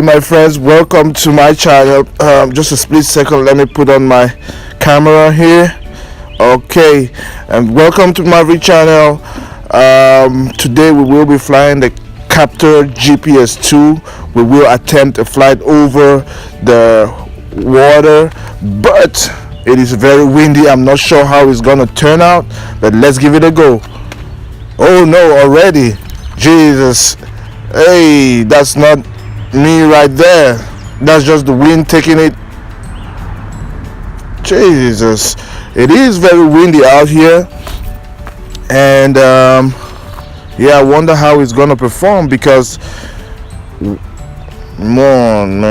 my friends, welcome to my channel. Just a split second, let me put on my camera here. Okay, and welcome to my channel. Today we will be flying the Kaptur GPS-2. We will attempt a flight over the water, but it is very windy. I'm not sure how it's gonna turn out, but let's give it a go. Oh no, already, Jesus. Hey, that's not me right there. That's just the wind taking it. Jesus, it is very windy out here, and yeah, I wonder how it's gonna perform because man.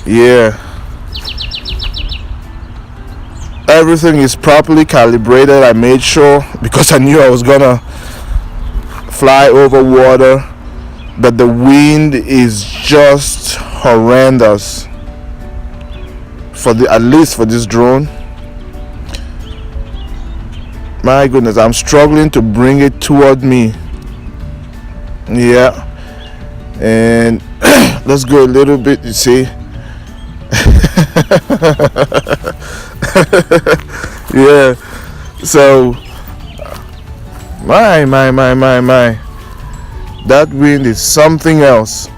Yeah, everything is properly calibrated. I made sure because I knew I was gonna fly over water, but the wind is just horrendous for at least for this drone. My goodness, I'm struggling to bring it toward me. Yeah, and let's go a little bit, you see. Yeah, so my that wind is something else.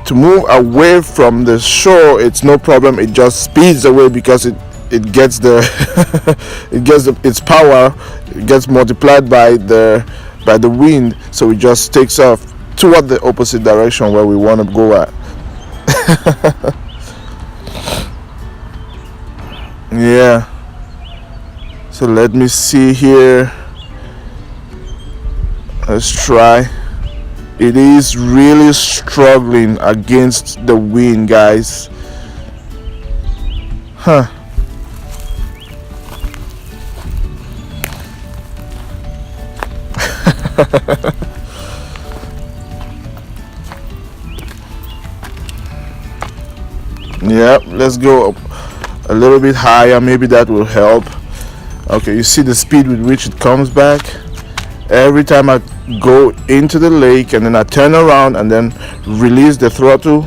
To move away from the shore, it's no problem. It just speeds away because it gets the its power. It gets multiplied by the wind, so it just takes off toward the opposite direction where we want to go at. Yeah, so let me see here. Let's try. It is really struggling against the wind, guys. Huh. Yeah, let's go up a little bit higher. Maybe that will help. Okay, you see the speed with which it comes back. Every time I go into the lake and then I turn around and then release the throttle,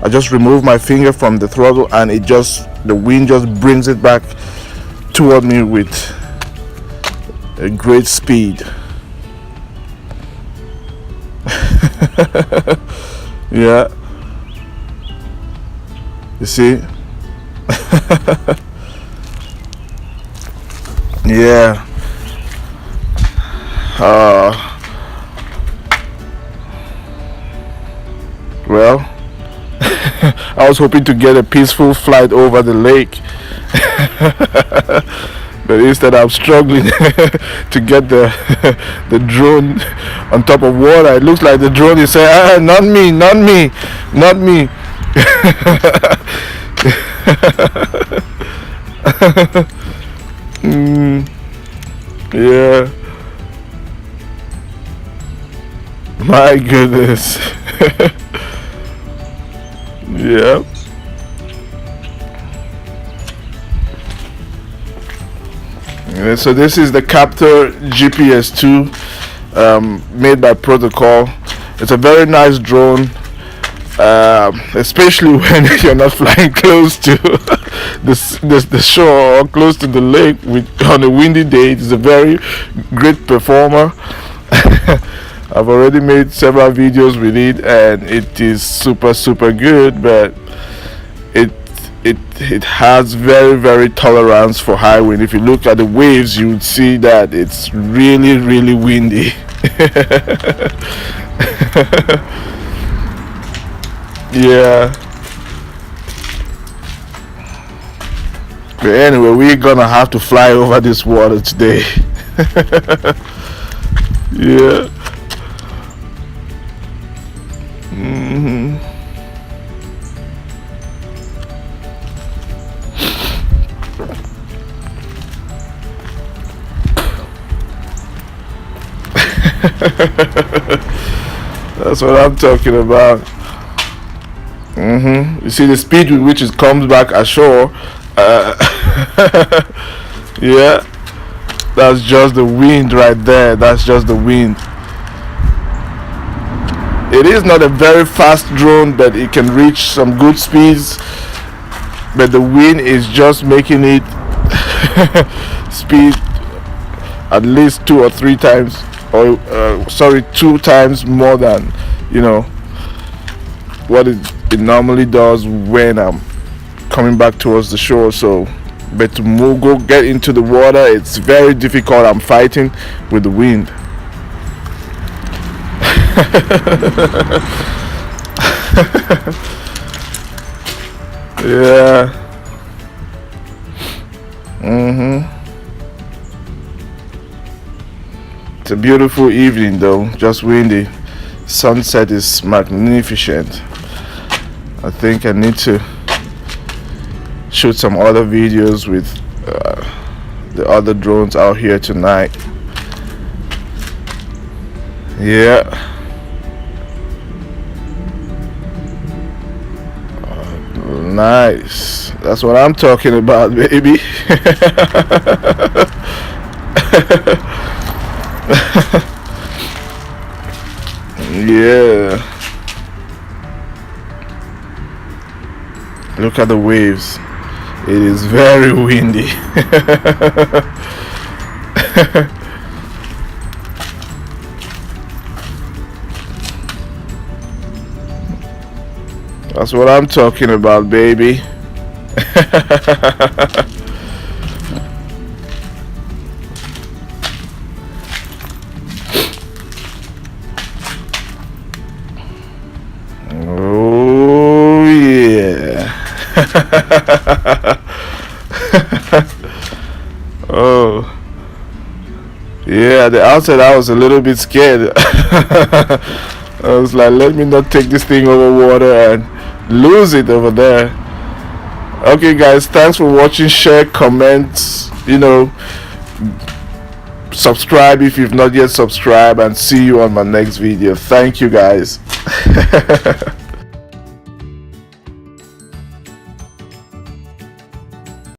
I just remove my finger from the throttle and the wind just brings it back toward me with a great speed. Yeah, you see. Yeah. Well, I was hoping to get a peaceful flight over the lake, but instead I'm struggling to get the drone on top of water. It looks like the drone is saying, not me. Yeah. My goodness. Yeah. And so this is the Kaptur GPS-2 made by Protocol. It's a very nice drone, especially when you're not flying close to the shore or close to the lake on a windy day. It's a very great performer. I've already made several videos with it and it is super good, but it has very tolerance for high wind. If you look at the waves, you would see that it's really windy. Yeah. But anyway, we're gonna have to fly over this water today. Yeah. That's what I'm talking about. You see the speed with which it comes back ashore. Yeah. That's just the wind right there. That's just the wind. It is not a very fast drone, but it can reach some good speeds. But the wind is just making it speed at least 2 or 3 times, or sorry, 2 times more than what it normally does when I'm coming back towards the shore. So, but to go get into the water, it's very difficult. I'm fighting with the wind. Yeah. It's a beautiful evening though, just windy. Sunset is magnificent. I think I need to shoot some other videos with the other drones out here tonight. Yeah. Nice. That's what I'm talking about, baby. Yeah. Look at the waves. It is very windy. That's what I'm talking about, baby. Oh yeah. Oh yeah, at the outset I was a little bit scared. I was like, let me not take this thing over water and lose it over there. Okay guys, thanks for watching. Share, comment, subscribe if you've not yet subscribed, and see you on my next video. Thank you guys.